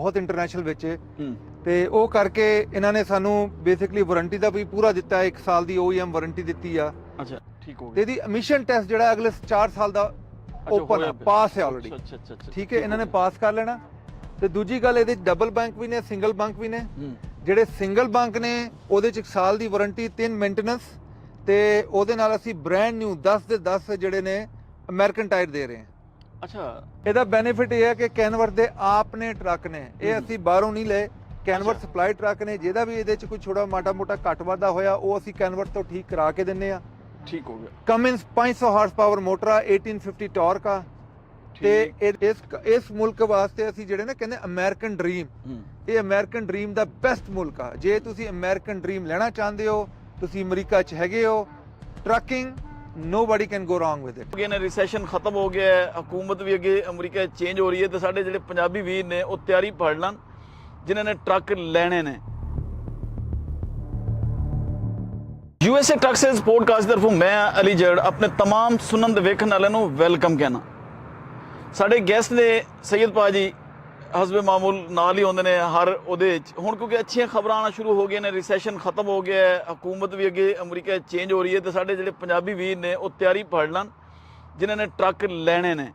ਬਹੁਤ ਇੰਟਰਨੈਸ਼ਨਲ ਵੇਚੇ ਤੇ ਉਹ ਕਰਕੇ ਇਹਨਾਂ ਨੇ ਸਾਨੂੰ ਬੇਸਿਕਲੀ ਵਾਰੰਟੀ ਦਾ ਵੀ ਪੂਰਾ ਦਿੱਤਾ, 1 ਸਾਲ ਦੀ OEM ਵਾਰੰਟੀ ਦਿੱਤੀ ਆ। ਅੱਛਾ ਠੀਕ ਹੋ ਤੇ ਗਿਆ। ਇਹਦੀ ਐਮਿਸ਼ਨ ਟੈਸਟ ਜਿਹੜਾ ਅਗਲੇ 4 ਸਾਲ ਦਾ ਓਪਨ ਆ, ਪਾਸ ਹੈ ਆਲਰੇਡੀ। ਅੱਛਾ ਠੀਕ ਹੈ, ਇਹਨਾਂ ਨੇ ਪਾਸ ਕਰ ਲੈਣਾ। ਤੇ ਦੂਜੀ ਗੱਲ, ਇਹਦੇ ਡਬਲ ਬੈਂਕ ਵੀ ਨੇ, ਸਿੰਗਲ ਬੈਂਕ ਵੀ ਨੇ। ਜਿਹੜੇ ਸਿੰਗਲ ਬੈਂਕ ਨੇ ਉਹਦੇ ਚ 1 ਸਾਲ ਦੀ ਵਾਰੰਟੀ, 3 ਮੇਨਟੇਨੈਂਸ, ਤੇ ਉਹਦੇ ਨਾਲ ਅਸੀਂ ਬ੍ਰਾਂਡ ਨਿਊ 10 ਦੇ 10 ਜਿਹੜੇ ਨੇ ਅਮਰੀਕਨ ਟਾਇਰ ਦੇ ਰਹੇ ਹਾਂ। ਅੱਛਾ, ਇਹਦਾ ਬੈਨੀਫਿਟ ਇਹ ਹੈ ਕਿ ਕੈਨਵਰ ਦੇ ਆਪਣੇ ਟਰੱਕ ਨੇ, ਇਹ ਅਸੀਂ ਬਾਹਰੋਂ ਨਹੀਂ ਲਏ, ਕੈਨਵਰ ਸਪਲਾਈ ਟਰੱਕ ਨੇ। ਜਿਹਦਾ ਵੀ ਇਹਦੇ ਚ ਕੋਈ ਛੋਟਾ ਮਾਟਾ ਮੋਟਾ ਘੱਟ ਵਾਧਾ ਹੋਇਆ ਉਹ ਅਸੀਂ ਕੈਨਵਰ ਤੋਂ ਠੀਕ ਕਰਾ ਕੇ ਦਿੰਨੇ ਆ। ਠੀਕ ਹੋ ਗਿਆ। ਕਮਿੰਸ 500 ਹਾਰਸ ਪਾਵਰ ਮੋਟਰ ਆ, 1850 ਟਾਰਕ ਆ। ਤੇ ਇਸ ਮੁਲਕ ਵਾਸਤੇ ਅਸੀਂ ਜਿਹੜੇ ਨਾ ਕਹਿੰਦੇ ਅਮਰੀਕਨ ਡ੍ਰੀਮ, ਇਹ ਅਮਰੀਕਨ ਡ੍ਰੀਮ ਦਾ ਬੈਸਟ ਮੁਲਕ ਆ। ਜੇ ਤੁਸੀਂ ਅਮਰੀਕਨ ਡ੍ਰੀਮ ਲੈਣਾ ਚਾਹੁੰਦੇ ਹੋ, ਤੁਸੀਂ ਅਮਰੀਕਾ 'ਚ ਹੈਗੇ ਹੋ, trucking nobody can go wrong with it। ਅੱਗੇ ਨੇ ਰਿਸੈਸ਼ਨ ਖਤਮ ਹੋ ਗਿਆ ਹੈ, ਹਕੂਮਤ ਵੀ ਅੱਗੇ ਅਮਰੀਕਾ 'ਚ ਚੇਂਜ ਹੋ ਰਹੀ ਹੈ, ਤੇ ਸਾਡੇ ਜਿਹੜੇ ਪੰਜਾਬੀ ਵੀਰ ਨੇ ਉਹ ਤਿਆਰੀ ਫੜ ਲੈਣ ਜਿਨ੍ਹਾਂ ਨੇ ਟਰੱਕ ਲੈਣੇ ਨੇ। USA ਟਰੱਕ ਸੇਲਸ ਪੋਡਕਾਸਟ ਤਰਫੋਂ ਮੈਂ ਅਲੀ ਜੜ ਆਪਣੇ तमाम ਸੁਣਨ ਤੇ ਵੇਖਣ ਵਾਲਿਆਂ ਨੂੰ ਵੈਲਕਮ ਕਹਿਣਾ। ਸਾਡੇ ਗੈਸਟ ਨੇ ਸੈयद ਭਾਜੀ, ਹਸਬੇ ਮਾਮੂਲ ਨਾਲ ਹੀ ਹੁੰਦੇ ਨੇ ਹਰ ਉਹਦੇ ਵਿੱਚ। ਹੁਣ ਕਿਉਂਕਿ ਅੱਛੀਆਂ ਖਬਰਾਂ ਆਉਣਾ ਸ਼ੁਰੂ ਹੋ ਗਈਆਂ ਨੇ, ਰਿਸੈਸ਼ਨ ਖਤਮ ਹੋ ਗਿਆ ਹੈ, ਹਕੂਮਤ ਵੀ ਅੱਗੇ ਅਮਰੀਕਾ 'ਚ ਚੇਂਜ ਹੋ ਰਹੀ ਹੈ, ਤੇ ਸਾਡੇ ਜਿਹੜੇ ਪੰਜਾਬੀ ਵੀਰ ਨੇ ਉਹ ਤਿਆਰੀ ਫੜ ਲੈਣ ਜਿਨ੍ਹਾਂ ਨੇ ਟਰੱਕ ਲੈਣੇ ਨੇ।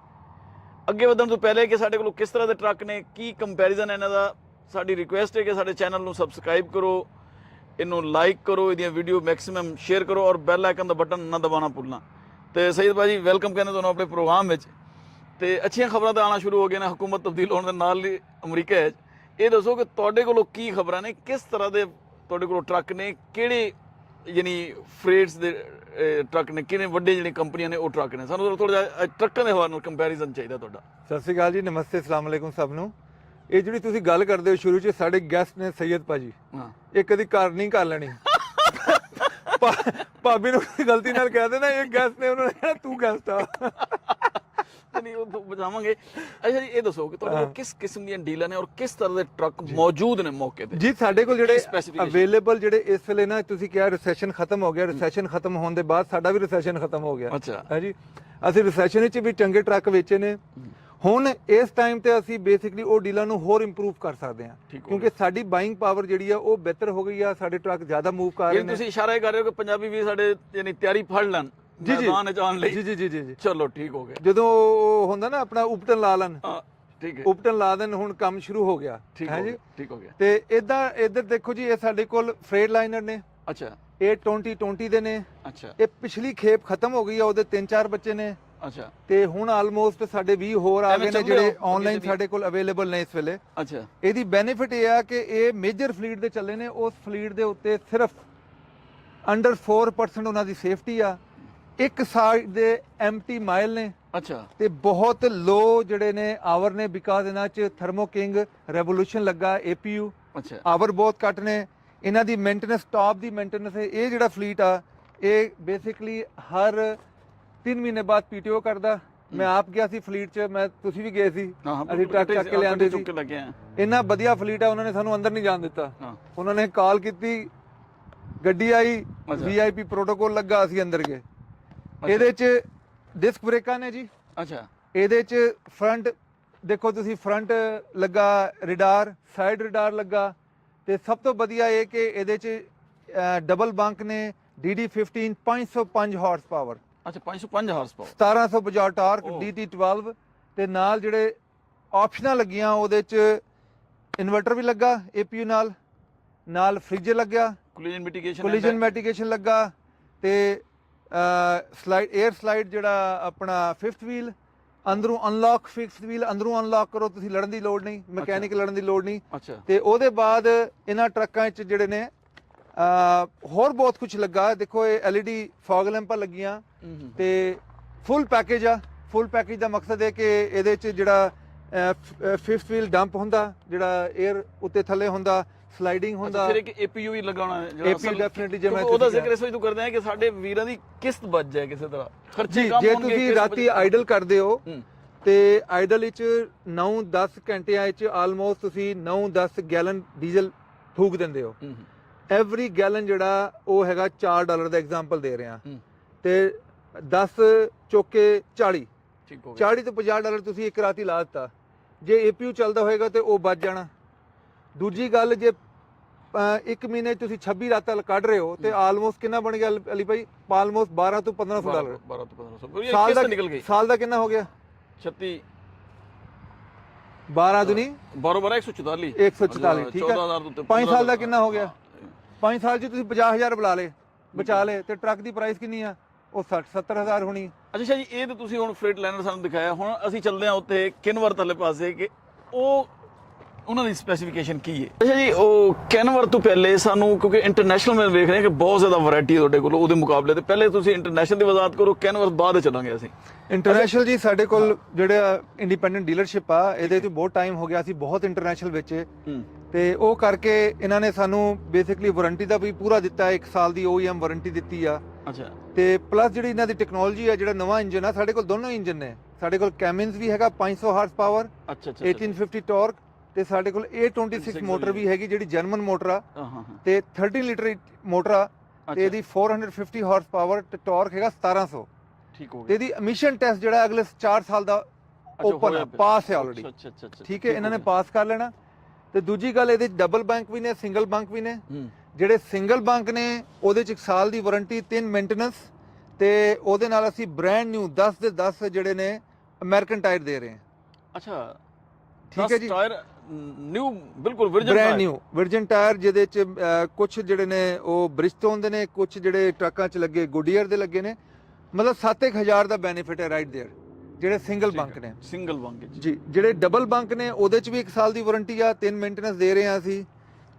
ਅੱਗੇ ਵਧਣ ਤੋਂ ਪਹਿਲੇ ਕਿ ਸਾਡੇ ਕੋਲ ਕਿਸ ਤਰ੍ਹਾਂ ਦੇ ਟਰੱਕ ਨੇ, ਕੀ ਕੰਪੈਰੀਜ਼ਨ ਹੈ ਇਹਨਾਂ ਦਾ, ਸਾਡੀ ਰਿਕੁਐਸਟ ਹੈ ਕਿ ਸਾਡੇ ਚੈਨਲ ਨੂੰ ਸਬਸਕ੍ਰਾਈਬ ਕਰੋ, ਇਹਨੂੰ ਲਾਈਕ ਕਰੋ, ਇਹਦੀਆਂ ਵੀਡੀਓ ਮੈਕਸਿਮਮ ਸ਼ੇਅਰ ਕਰੋ, ਔਰ ਬੈਲ ਆਈਕਨ ਦਾ ਬਟਨ ਨਾ ਦਬਾਉਣਾ ਭੁੱਲਣਾ। ਤੇ सैयद ਭਾਜੀ ਵੈਲਕਮ ਕਹਿੰਦੇ ਤੁਹਾਨੂੰ ਆਪਣੇ ਪ੍ਰੋਗਰਾਮ ਵਿੱਚ। ਤੇ ਅੱਛੀਆਂ ਖਬਰਾਂ ਤਾਂ ਆਉਣਾ ਸ਼ੁਰੂ ਹੋ ਗਈਆਂ ਨੇ ਹਕੂਮਤ ਤਬਦੀਲ ਹੋਣ ਦੇ ਨਾਲ ਹੀ ਅਮਰੀਕਾ ਵਿੱਚ। ਇਹ ਦੱਸੋ ਕਿ ਤੁਹਾਡੇ ਕੋਲੋਂ ਕੀ ਖਬਰਾਂ ਨੇ, ਕਿਸ ਤਰ੍ਹਾਂ ਦੇ ਤੁਹਾਡੇ ਕੋਲ ਟਰੱਕ ਨੇ, ਕਿਹੜੇ ਯਾਨੀ ਫਰੇਟਸ ਦੇ ਟਰੱਕ ਨੇ, ਕਿਹਨੇ ਵੱਡੇ ਜਿਹੜੇ ਕੰਪਨੀਆਂ ਨੇ ਉਹ ਟਰੱਕ ਨੇ। ਸਾਨੂੰ ਥੋੜਾ ਜਿਹਾ ਟਰੱਕਾਂ ਦੇ ਹਵਾਲੇ ਨਾਲ ਕੰਪੈਰੀਜ਼ਨ ਚਾਹੀਦਾ ਤੁਹਾਡਾ। ਸਤਿ ਸ਼੍ਰੀ ਅਕਾਲ ਜੀ, ਨਮਸਤੇ, ਅਸਲਾਮ ਵਾਲੇਕੁਮ ਸਭ ਨੂੰ। ਇਹ ਜਿਹੜੀ ਤੁਸੀਂ ਗੱਲ ਕਰਦੇ ਹੋ ਸ਼ੁਰੂ 'ਚ, ਸਾਡੇ ਗੈਸਟ ਨੇ ਸੈयद ਭਾਜੀ, ਇਹ ਕਦੀ ਘਰ ਨਹੀਂ ਕਰ ਲੈਣੀ। ਭਾਬੀ ਨੂੰ ਗਲਤੀ ਨਾਲ ਕਹਿ ਦੇਣਾ ਇਹ ਗੈਸਟ ਨੇ, ਉਹਨਾਂ ਨੇ ਕਹਿਣਾ ਤੂੰ ਗੈਸਟ ਆ। ਨਹੀਂ ਉਹ ਬਚਾਵਾਂਗੇ। ਅੱਛਾ ਜੀ, ਇਹ ਦੱਸੋ ਕਿ ਤੁਹਾਡੇ ਕੋਲ ਕਿਸ ਕਿਸਮ ਦੀਆਂ ਡੀਲਾਂ ਨੇ ਔਰ ਕਿਸ ਤਰ੍ਹਾਂ ਦੇ ਟਰੱਕ ਮੌਜੂਦ ਨੇ ਮੌਕੇ ਤੇ? ਜੀ ਸਾਡੇ ਕੋਲ ਜਿਹੜੇ ਅਵੇਲੇਬਲ, ਜਿਹੜੇ ਇਸ ਵੇਲੇ ਨਾ ਤੁਸੀਂ ਕਿਹਾ ਰਿਸੈਸ਼ਨ ਖਤਮ ਹੋ ਗਿਆ, ਰਿਸੈਸ਼ਨ ਖਤਮ ਹੋਣ ਦੇ ਬਾਅਦ ਸਾਡਾ ਵੀ ਰਿਸੈਸ਼ਨ ਖਤਮ ਹੋ ਗਿਆ। ਅੱਛਾ ਹੈ ਜੀ, ਅਸੀਂ ਰਿਸੈਸ਼ਨ ਵਿੱਚ ਵੀ ਚੰਗੇ ਟਰੱਕ ਵੇਚੇ ਨੇ। ਹੁਣ ਇਸ ਟਾਈਮ ਤੇ ਅਸੀਂ ਬੇਸਿਕਲੀ ਉਹ ਡੀਲਾਂ ਨੂੰ ਹੋਰ ਇੰਪਰੂਵ ਕਰ ਸਕਦੇ ਹਾਂ, ਕਿਉਂਕਿ ਸਾਡੀ ਬਾਇੰਗ ਪਾਵਰ ਜਿਹੜੀ ਆ ਉਹ ਬਿਹਤਰ ਹੋ ਗਈ ਆ, ਸਾਡੇ ਟਰੱਕ ਜ਼ਿਆਦਾ ਮੂਵ ਕਰ ਰਹੇ ਨੇ। ਤੁਸੀਂ ਇਸ਼ਾਰਾ ਕਰ ਰਹੇ ਹੋ ਕਿ ਪੰਜਾਬੀ ਵੀ ਸਾਡੇ ਯਾਨੀ ਤਿਆਰੀ ਫੜ ਲੈਣ ਮੈਦਾਨ ਵਿੱਚ ਆਉਣ ਲਈ। ਜੀ ਜੀ ਜੀ ਜੀ, ਚਲੋ ਠੀਕ ਹੋ ਗਿਆ। ਜਦੋਂ ਹੁੰਦਾ ਨਾ ਆਪਣਾ ਉਪਟਨ ਲਾ ਲੈਣ, ਠੀਕ ਹੈ, ਉਪਟਨ ਲਾ ਦੇਣ, ਹੁਣ ਕੰਮ ਸ਼ੁਰੂ ਹੋ ਗਿਆ। ਹੈ ਜੀ, ਠੀਕ ਹੋ ਗਿਆ। ਤੇ ਇੱਧਰ ਦੇਖੋ ਜੀ, ਇਹ ਸਾਡੇ ਕੋਲ ਫਰੇਟ ਲਾਈਨਰ ਨੇ। ਅੱਛਾ, ਇਹ 2020 ਦੇ ਨੇ। ਅੱਛਾ, ਇਹ ਪਿਛਲੀ ਖੇਪ ਖਤਮ ਹੋ ਗਈ ਆ, ਉਹਦੇ 3-4 ਬੱਚੇ ਨੇ। ਅੱਛਾ, ਤੇ ਹੁਣ ਆਲਮੋਸਟ ਸਾਡੇ 20 ਹੋਰ ਆ ਗਏ ਨੇ ਜਿਹੜੇ ਆਨਲਾਈਨ ਸਾਡੇ ਕੋਲ ਅਵੇਲੇਬਲ ਨੇ ਇਸ ਵੇਲੇ। ਅੱਛਾ, ਇਹਦੀ ਬੈਨੀਫਿਟ ਇਹ ਆ ਕਿ ਇਹ ਮੇਜਰ ਫਲੀਟ ਦੇ ਚੱਲੇ ਨੇ, ਉਸ ਫਲੀਟ ਦੇ ਉੱਤੇ ਸਿਰਫ ਅੰਡਰ 4% ਉਹਨਾਂ ਦੀ ਸੇਫਟੀ ਆ। ਇੱਕ ਸਾਈਡ ਦੇ ਐਮਟੀ ਮਾਈਲ ਨੇ। ਅੱਛਾ, ਤੇ ਬਹੁਤ ਲੋ ਜਿਹੜੇ ਨੇ ਆਵਰ ਨੇ, ਬਿਕਾਜ਼ ਇਹਨਾਂ 'ਚ ਥਰਮੋ ਕਿੰਗ ਰੈਵੋਲੂਸ਼ਨ ਲੱਗਾ, APU। ਅੱਛਾ, ਆਵਰ ਬਹੁਤ ਘੱਟ ਨੇ। ਇਹਨਾਂ ਦੀ ਮੇਨਟੇਨੈਂਸ, ਟਾਪ ਦੀ ਮੇਨਟੇਨੈਂਸ ਹੈ। ਇਹ ਜਿਹੜਾ ਫਲੀਟ ਆ ਇਹ ਬੇਸਿਕਲੀ ਹਰ 3 ਮਹੀਨੇ ਬਾਅਦ PTO ਕਰਦਾ। ਮੈਂ ਆਪ ਗਿਆ ਸੀ ਫਲੀਟ 'ਚ, ਤੁਸੀਂ ਵੀ ਗਏ ਸੀ, ਅਸੀਂ ਟਰੱਕ ਚੱਕ ਕੇ ਲਿਆਂਦੇ ਸੀ। ਇੰਨਾ ਵਧੀਆ ਫਲੀਟ ਆ, ਉਹਨਾਂ ਨੇ ਸਾਨੂੰ ਅੰਦਰ ਨਹੀਂ ਜਾਣ ਦਿੱਤਾ। ਉਹਨਾਂ ਨੇ ਕਾਲ ਕੀਤੀ, ਗੱਡੀ ਆਈ, VIP ਪ੍ਰੋਟੋਕੋਲ ਲੱਗਾ, ਅਸੀਂ ਅੰਦਰ ਗਏ। ਇਹਦੇ 'ਚ ਡਿਸਕ ਬ੍ਰੇਕਾਂ ਨੇ ਜੀ। ਅੱਛਾ, ਇਹਦੇ 'ਚ ਫਰੰਟ ਦੇਖੋ ਤੁਸੀਂ, ਫਰੰਟ ਲੱਗਾ ਰਿਡਾਰ, ਸਾਈਡ ਰਿਡਾਰ ਲੱਗਾ। ਤੇ ਸਭ ਤੋਂ ਵਧੀਆ ਇਹ ਕਿ ਇਹਦੇ 'ਚ ਡਬਲ ਬੰਕ ਨੇ, DD15 505 ਹਾਰਸ ਪਾਵਰ। ਅੱਛਾ, 505 ਹਾਰਸ ਪਾਵਰ, 1750 ਟਾਰਕ, DT12। ਤੇ ਨਾਲ ਜਿਹੜੇ ਆਪਸ਼ਨਾਂ ਲੱਗੀਆਂ ਉਹਦੇ 'ਚ ਇਨਵਰਟਰ ਵੀ ਲੱਗਾ APU ਨਾਲ ਫ੍ਰਿਜ ਲੱਗਿਆ, ਕੋਲੀਜਨ ਮਿਟੀਗੇਸ਼ਨ ਲੱਗਾ। ਤੇ ਸਲਾਈਡ, 에ਅਰ ਸਲਾਈਡ ਜਿਹੜਾ ਆਪਣਾ 5th ਵੀਲ, ਅੰਦਰੋਂ ਅਨਲੌਕ, 5th ਵੀਲ ਅੰਦਰੋਂ ਅਨਲੌਕ ਕਰੋ, ਤੁਸੀਂ ਲੜਨ ਦੀ ਲੋੜ ਨਹੀਂ, ਮਕੈਨਿਕ ਲੜਨ ਦੀ ਲੋੜ ਨਹੀਂ। ਤੇ ਉਹਦੇ ਬਾਅਦ ਇਹਨਾਂ ਟਰੱਕਾਂ 'ਚ ਜਿਹੜੇ ਨੇ ਹੋਰ ਬਹੁਤ ਕੁਝ ਲੱਗਾ। ਦੇਖੋ ਇਹ LED ਫੌਗ ਲੈਂਪਾਂ ਲੱਗੀਆਂ ਤੇ ਫੁੱਲ ਪੈਕੇਜ ਆ। ਫੁੱਲ ਪੈਕੇਜ ਦਾ ਮਕਸਦ ਹੈ ਕਿ ਇਹਦੇ 'ਚ ਜਿਹੜਾ 5th ਵੀਲ ਡੰਪ ਹੁੰਦਾ, ਜਿਹੜਾ 에ਅਰ ਉੱਤੇ ਥੱਲੇ ਹੁੰਦਾ, ਸਲਾਈਡਿੰਗ ਹੁੰਦਾ। ਫਿਰ ਇੱਕ APU ਹੀ ਲਗਾਉਣਾ ਹੈ, ਜਿਹੜਾ APU ਡੈਫੀਨਿਟਲੀ, ਜੇ ਮੈਂ ਉਹਦਾ ਜ਼ਿਕਰ ਇਸ ਵਜ੍ਹਾ ਤੋਂ ਕਰਦੇ ਹਾਂ ਕਿ ਸਾਡੇ ਵੀਰਾਂ ਦੀ ਕਿਸ਼ਤ ਬਚ ਜਾਏ ਕਿਸੇ ਤਰ੍ਹਾਂ, ਖਰਚੇ ਕਮ ਜੇ ਹੋਣਗੇ। ਤੁਸੀਂ ਰਾਤੀ ਆਈਡਲ ਕਰਦੇ ਹੋ ਤੇ ਆਈਡਲ ਵਿੱਚ 9-10 ਘੰਟਿਆਂ ਵਿੱਚ ਆਲਮੋਸਟ ਤੁਸੀਂ 9-10 ਗੈਲਨ ਡੀਜ਼ਲ ਫੂਕ ਦਿੰਦੇ ਹੋ। ਐਵਰੀ ਗੈਲਨ ਜਿਹੜਾ ਉਹ ਹੈਗਾ $4 ਦਾ, ਐਗਜ਼ਾਮਪਲ ਦੇ ਰਿਹਾ। ਤੇ 10 ਚੌਕੇ 40, 40 ਤੋਂ $50 ਤੁਸੀਂ ਇੱਕ ਰਾਤੀ ਲਾ ਦਿੱਤਾ। ਜੇ APU ਚੱਲਦਾ ਹੋਏਗਾ ਤੇ ਉਹ ਬਚ ਜਾਣਾ। ਦੂਜੀ ਗੱਲ ਜੇ 1 ਮਹੀਨੇ 'ਚ ਤੁਸੀਂ 26 ਰਾਤਾਂ ਕੱਢ ਰਹੇ ਹੋ ਤੇ ਆਲਮੋਸਟ ਕਿੰਨਾ ਬਣ ਗਿਆ ਅਲੀ ਭਾਈ? ਆਲਮੋਸਟ 12 ਤੋਂ 1500 ਡਾਲਰ। 12 ਤੋਂ 1500 ਇਹ ਸਾਲ ਦਾ ਨਿਕਲ ਗਈ। ਸਾਲ ਦਾ ਕਿੰਨਾ ਹੋ ਗਿਆ? 36 12 ਦੁਨੀ 12 144 144 ਠੀਕ ਹੈ। 5 ਸਾਲ ਦਾ ਕਿੰਨਾ ਹੋ ਗਿਆ? 5 ਸਾਲ 'ਚ ਤੁਸੀਂ 50000 ਬਚਾ ਲਏ ਤੇ ਟਰੱਕ ਦੀ ਪ੍ਰਾਈਸ ਕਿੰਨੀ ਆ? ਉਹ 60-70 ਹੋਣੀ। ਅੱਛਾ ਜੀ, ਇਹ ਤਾਂ ਤੁਸੀਂ ਹੁਣ ਫਰੇਟ ਲਾਈਨਰ ਸਾਨੂੰ ਦਿਖਾਇਆ। ਹੁਣ ਅਸੀਂ ਚੱਲਦੇ ਹਾਂ ਉੱਥੇ ਕੈਨਵਰ ਵਾਲੇ ਪਾਸੇ ਕਿ ਉਹ ਉਹਨਾਂ ਦੀ ਸਪੈਸੀਫਿਕੇਸ਼ਨ ਕੀ ਹੈ। ਅੱਛਾ ਜੀ, ਉਹ ਕੈਨਵਰ ਤੋਂ ਪਹਿਲੇ ਸਾਨੂੰ, ਕਿਉਂਕਿ ਇੰਟਰਨੈਸ਼ਨਲ ਮੈਂ ਵੇਖ ਰਿਹਾ ਕਿ ਬਹੁਤ ਜ਼ਿਆਦਾ ਵੈਰਾਈਟੀ ਹੈ ਤੁਹਾਡੇ ਕੋਲ ਉਹਦੇ ਮੁਕਾਬਲੇ ਤੇ, ਪਹਿਲੇ ਤੁਸੀਂ ਇੰਟਰਨੈਸ਼ਨਲ ਦੀ ਵਜ਼ਾਹਤ ਕਰੋ, ਕੈਨਵਰ ਬਾਅਦ ਚੱਲਾਂਗੇ ਅਸੀਂ। ਇੰਟਰਨੈਸ਼ਨਲ ਜੀ ਸਾਡੇ ਕੋਲ ਜਿਹੜਾ ਇੰਡੀਪੈਂਡੈਂਟ ਡੀਲਰਸ਼ਿਪ ਆ ਇਹਦੇ ਤੋਂ ਬਹੁਤ ਟਾਈਮ ਹੋ ਗਿਆ ਸੀ, ਬਹੁਤ ਇੰਟਰਨੈਸ਼ਨਲ ਵਿੱਚ ਤੇ ਉਹ ਕਰਕੇ ਇਹਨਾਂ ਨੇ ਸਾਨੂੰ ਬੇਸਿਕਲੀ ਵਾਰੰਟੀ ਦਾ ਵੀ ਪੂਰਾ ਦਿੱਤਾ, 1 ਸਾਲ ਦੀ OEM ਵਾਰੰਟੀ ਦਿੱਤੀ ਆ। ਅੱਛਾ। ਤੇ ਪਲੱਸ ਜਿਹੜੀ ਇਹਨਾਂ ਦੀ ਟੈਕਨੋਲੋਜੀ ਆ, ਜਿਹੜਾ ਨਵਾਂ ਇੰਜਨ ਆ, ਸਾਡੇ ਕੋਲ ਦੋਨੋਂ ਇੰਜਨ ਨੇ। ਸਾਡੇ ਕੋਲ ਕੈਮਿਨਸ ਵੀ ਹੈਗਾ 500 ਹਾਰਸ ਪਾਵਰ, 1850 ਟਾਰਕ, ਤੇ ਸਾਡੇ ਕੋਲ A26 ਮੋਟਰ ਵੀ ਹੈਗੀ ਜਿਹੜੀ ਜਰਮਨ ਮੋਟਰ ਆ, ਤੇ 13 ਲੀਟਰ ਮੋਟਰ ਆ, ਤੇ ਇਹਦੀ 450 ਹਾਰਸ ਪਾਵਰ ਤੇ ਟਾਰਕ ਹੈਗਾ 1700। ਠੀਕ ਹੋ ਗਿਆ। ਤੇ ਇਹਦੀ ਐਮਿਸ਼ਨ ਟੈਸਟ ਜਿਹੜਾ ਅਗਲੇ 4 ਸਾਲ ਦਾ ਓਪਨ ਹੈ, ਪਾਸ ਹੈ ਆਲਰੇਡੀ। ਠੀਕ ਹੈ, ਇਹਨਾਂ ਨੇ ਪਾਸ ਕਰ ਲੈਣਾ। ਤੇ ਦੂਜੀ ਗੱਲ, ਇਹਦੇ ਡਬਲ ਬੈਂਕ ਵੀ ਨੇ, ਸਿੰਗਲ ਬੈਂਕ ਵੀ ਨੇ। ਜਿਹੜੇ ਸਿੰਗਲ ਬੈਂਕ ਨੇ ਉਹਦੇ ਚ 1 ਸਾਲ ਦੀ ਵਾਰੰਟੀ, 3 ਮੇਨਟੇਨੈਂਸ, ਤੇ ਉਹਦੇ ਨਾਲ ਅਸੀਂ ਬ੍ਰਾਂਡ ਨਿਊ 10 ਦੇ 10 ਜਿਹੜੇ ਨੇ ਅਮਰੀਕਨ ਟਾਇਰ ਦੇ ਰਹੇ ਹਾਂ। ਅੱਛਾ, ਠੀਕ ਹੈ ਜੀ, ਟਾਇਰ ਨਿਊ, ਬਿਲਕੁਲ ਬ੍ਰਾਂਡ ਨਿਊ ਵਿਰਜਨ ਟਾਇਰ, ਜਿਹਦੇ ਚ ਕੁਝ ਜਿਹੜੇ ਨੇ ਉਹ ਬ੍ਰਿਜਸਟੋਨ ਦੇ ਨੇ, ਕੁਝ ਜਿਹੜੇ ਟਰੱਕਾਂ ਚ ਲੱਗੇ ਗੁੱਡੀਅਰ ਦੇ ਲੱਗੇ ਨੇ। ਮਤਲਬ 7-1000 ਦਾ ਬੈਨੀਫਿਟ ਹੈ ਰਾਈਟ ਦੇਅਰ, ਜਿਹੜੇ ਸਿੰਗਲ ਬੰਕ ਨੇ। ਸਿੰਗਲ ਬੰਕ ਜੀ, ਜਿਹੜੇ ਡਬਲ ਬੰਕ ਨੇ ਉਹਦੇ ਚ ਵੀ 1 ਸਾਲ ਦੀ ਵਾਰੰਟੀ ਆ, 3 ਮੇਨਟੇਨੈਂਸ ਦੇ ਰਹੇ ਆ ਅਸੀਂ।